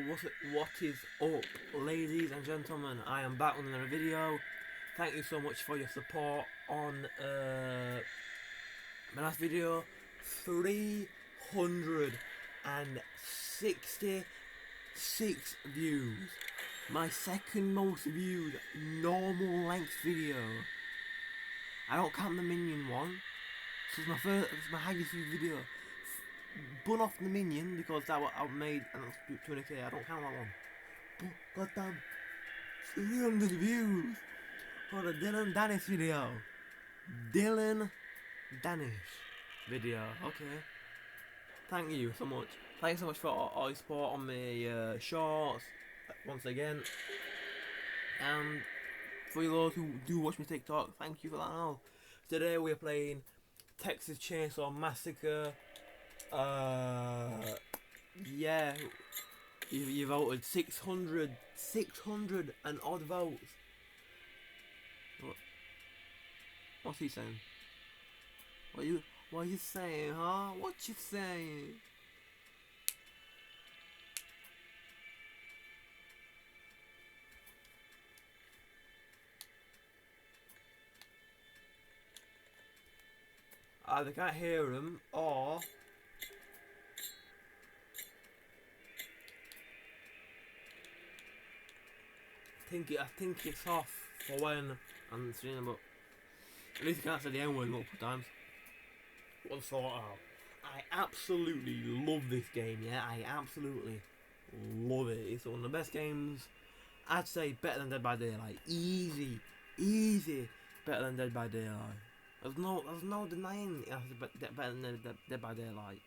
What is up, ladies and gentlemen? I am back with another video. Thank you so much for your support on my last video. 366 views. My second most viewed normal length video. I don't count the minion one. So it's my highest viewed video. Bun off the minion because that what I made and that's 20k. I don't count that one. But goddamn 300 views for the Dylan Danish video. Dylan Danish video. Okay. Thank you so much. Thanks so much for all your support on my shorts once again. And for those who do watch my TikTok, thank you for that all. Today we're playing Texas Chainsaw Massacre. Yeah, you voted 600 and odd votes. What's he saying? What you saying, huh? What you saying? Either can't hear him or I think it's off for when I'm streaming, but at least I can't say the N word multiple times. What sort out? I absolutely love this game, yeah. I absolutely love it. It's one of the best games. I'd say better than Dead by Daylight. Easy better than Dead by Daylight. There's no denying it's better than Dead by Daylight.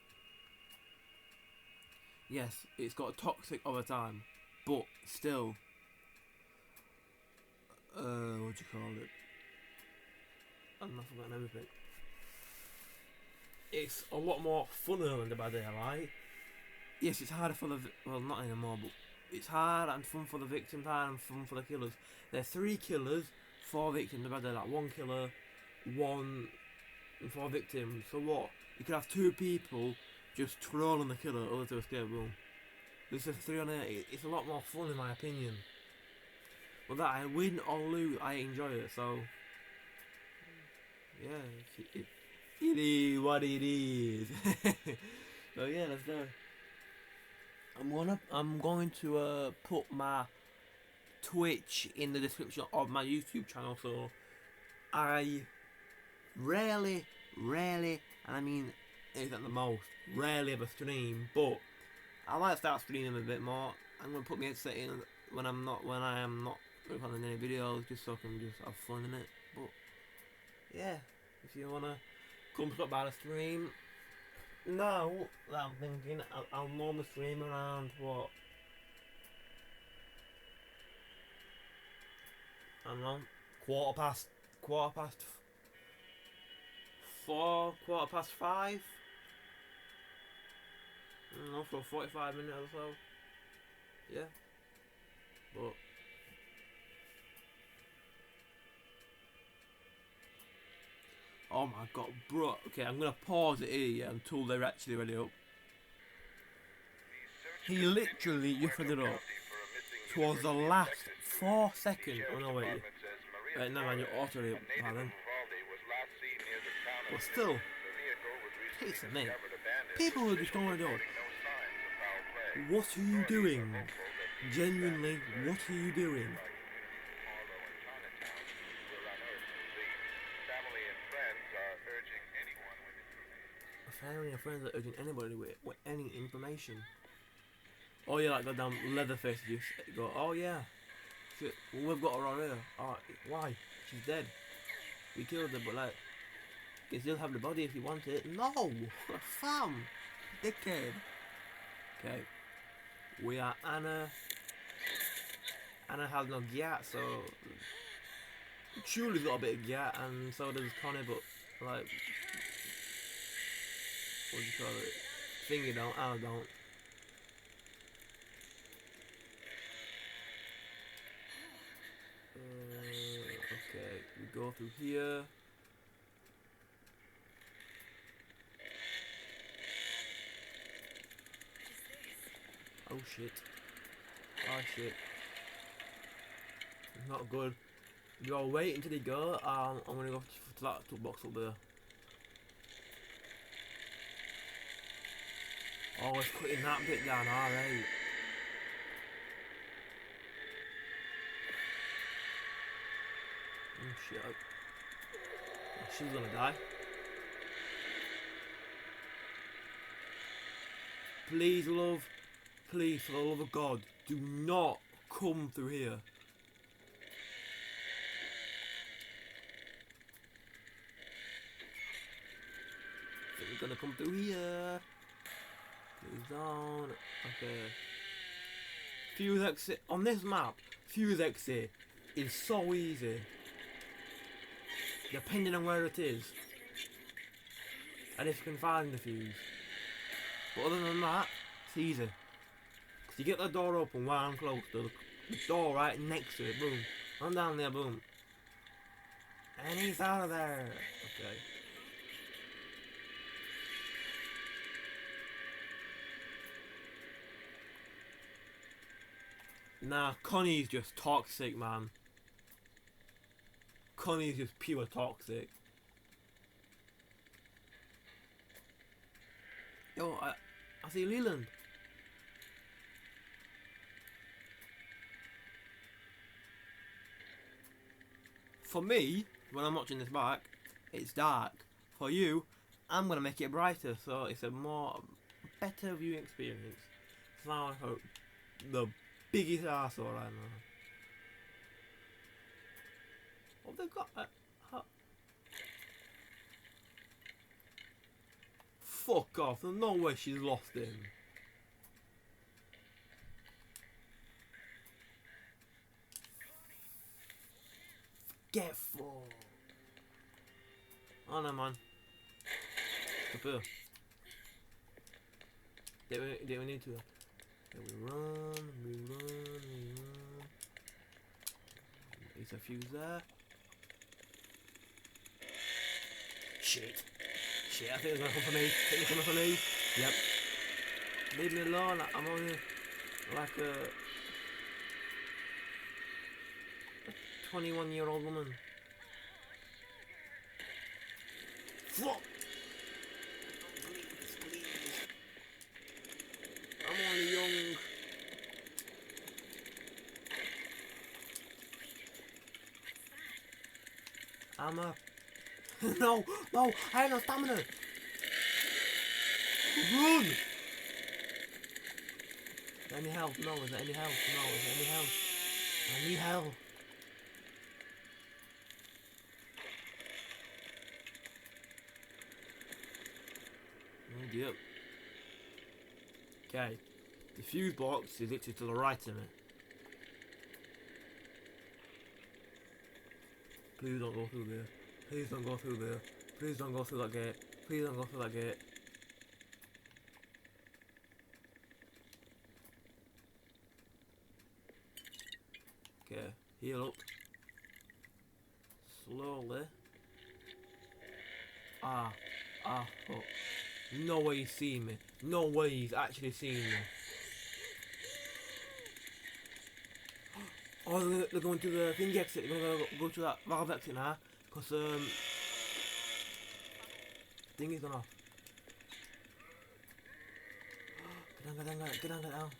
Yes, it's got toxic over time, but still. What do you call it? I'm not forgetting everything. It's a lot more funner than Dead by Daylight. Yes, it's harder for the well, not anymore, but it's hard and fun for the victims, hard and fun for the killers. There's 3 killers, 4 victims. Dead by Daylight, 1 killer, 1 and 4 victims. So what? You could have 2 people just trolling the killer, other to escape. Boom. This is 3 on 8. It's a lot more fun in my opinion. But that I win or lose, I enjoy it. So yeah, it is what it is. So yeah, let's go. I'm going to put my Twitch in the description of my YouTube channel. So I rarely, and I mean it's at the most, rarely ever stream, but I might start streaming a bit more. I'm gonna put my headset in when I am not recording any videos, just so I can just have fun in it. But yeah, if you wanna come stop by the stream, now that I'm thinking, I'll normally stream around what, I don't know, quarter past 4, 5. I don't know, for 45 minutes or so. Yeah, but oh my god, bro. Okay, I'm gonna pause it here until they're actually ready up. He literally lifted it up towards the last 4 seconds. Oh no, wait. No man, you're auto up by then. But still, takes a minute. People are just going on. What are you doing? Genuinely, what are you doing? Family and friends are urging anybody with any information. Oh yeah, like goddamn Leatherface just go, oh yeah, shit, well, we've got her on here. Oh, why? She's dead. We killed her, but like, you can still have the body if you want it. No! Fam! Dickhead. Okay. We are Anna. Anna has no gat, so Julie's got a bit of gat, and so does Connie, but like, what do you call it? Finger don't, I don't. Okay, we go through here. Oh shit. Oh shit. Not good. You gotta wait until they go. I'm gonna go to that toolbox up there. Oh, it's cutting that bit down, alright. Oh shit. Oh, she's gonna die. Please, love. Please, for the love of God, do not come through here. I think we're gonna come through here. Please don't. Okay. Fuse exit. On this map, fuse exit is so easy. Depending on where it is. And if you can find the fuse. But other than that, it's easy. Because you get the door open while I'm close to the door right next to it, boom. I'm down there, boom. And he's out of there. Okay. Nah, Connie's just toxic, man. Connie's just pure toxic. Yo, I see Leland. For me, when I'm watching this back, it's dark. For you, I'm gonna make it brighter, so it's a better viewing experience. It's not like the biggest arsehole right now. What have they got? Fuck off, there's no way she's lost him. Get fucked. Oh no, man. Up here. Did we need to? Then we run. There's a fuse there. Shit, I think it's gonna come for me. Yep. Leave me alone, I'm only like a 21-year-old woman. Fuck! Please. I'm only young. I'm up. No, I have no stamina. Run! Any help? No, is there any help? No, is there any help? I need help. Oh, yep. Okay. The fuse box is literally to the right of me. Please don't go through there. Please don't go through there. Please don't go through that gate. Please don't go through that gate. Okay, heal up. Slowly. Fuck. No way he's seeing me. No way he's actually seeing me. Oh, they're going to the thing exit. They're going to go to that valve exit now. Because, thing is gone off. Get down.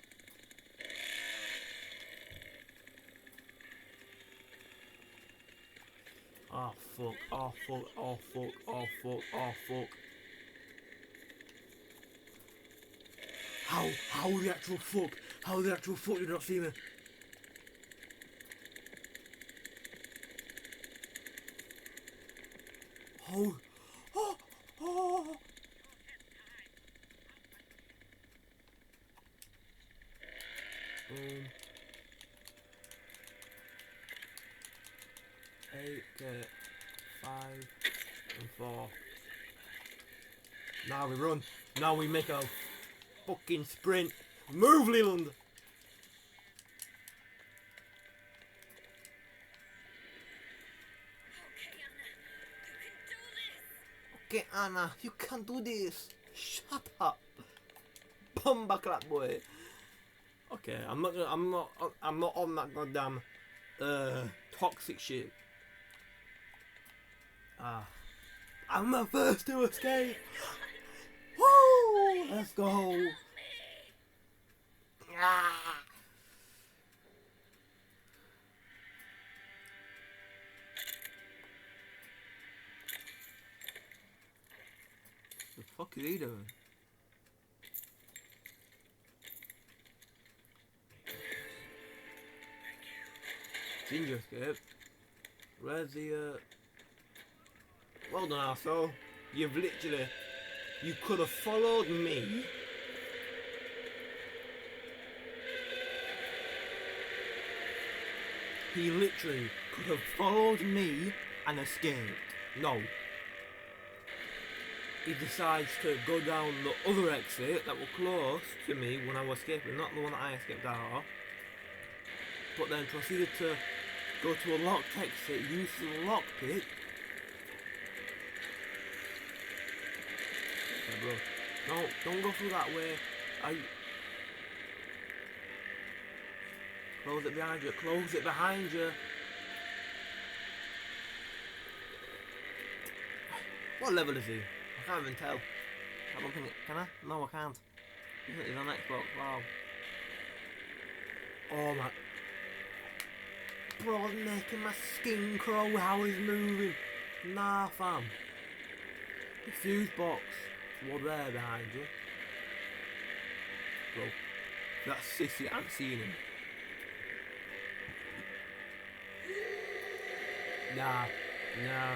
Oh fuck. How the actual fuck? How the actual fuck did you not see me? Oh. 8, 5, and 4. Now we run. Now we make a fucking sprint. Move, Leland! Okay, Anna, you can do this. Shut up. Bumba clap, boy. Okay, I'm not on that goddamn toxic shit. I'm the first to escape. Woo! Let's go. Ah. The fuck is he doing? Ginger escape. Where's the Well done, arsehole. You've literally... You could have followed me. He literally could have followed me and escaped. No. He decides to go down the other exit that were close to me when I was escaping, not the one that I escaped out of. But then proceeded to go to a locked exit, use the lockpick. Okay, bro. No, don't go through that way. Close it behind you. Close it behind you. What level is he? I can't even tell. I don't think it... Can I? No, I can't. He's on Xbox. Wow. Oh my... Bro, making my skin crawl how he's moving. Nah, fam. The fuse box. What there behind you? Bro. That's sissy. I haven't seen him. Nah. Nah.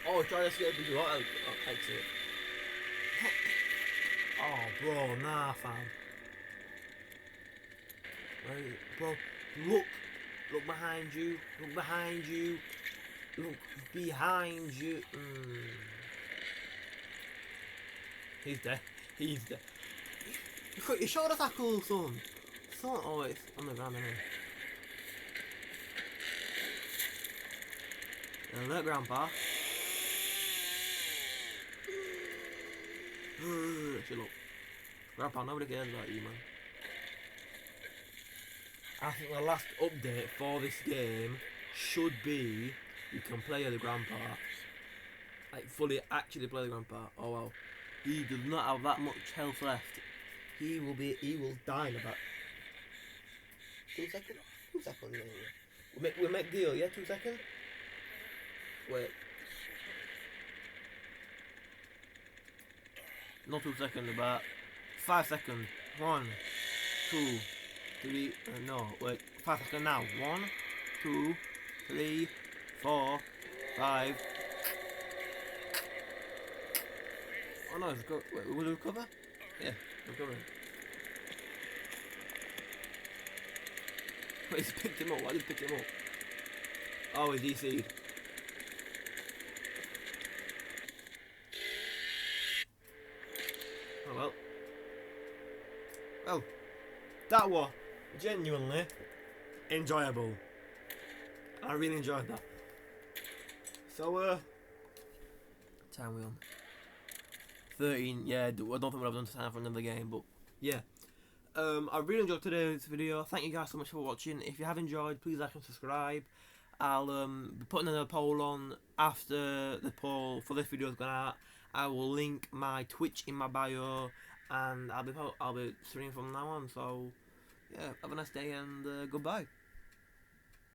Oh, try to escape into what exit? Oh, bro, nah, fam. Right, bro, look behind you, look behind you, look behind you. He's dead. He's dead. You cut your shoulder tackle, son. Oh, it's on the ground anyway. Alert, Grandpa. Chill up. Grandpa, nobody cares about you, man. I think the last update for this game should be you can play the Grandpa. Like, fully actually play the Grandpa. Oh well. He does not have that much health left. He will die in about 2 seconds. 2 seconds anyway. We'll make deal, yeah? 2 seconds? Wait. Not 2 seconds, about 5 seconds. 1, 2, 3. No, wait. 5 seconds now. 1, 2, 3, 4, 5. Oh no, it's go. Wait, will we recover? Yeah, recovering. Wait, he's picked him up. Why did he pick him up? Oh, he's DC'd. Oh well. Well, that was genuinely enjoyable. I really enjoyed that. So, time we on? 13, yeah, I don't think I've done time for another game, but yeah. I really enjoyed today's video. Thank you guys so much for watching. If you have enjoyed, please like and subscribe. I'll be putting another poll on after the poll for this video is gone out. I will link my Twitch in my bio, and I'll be streaming from now on. So yeah, have a nice day and goodbye.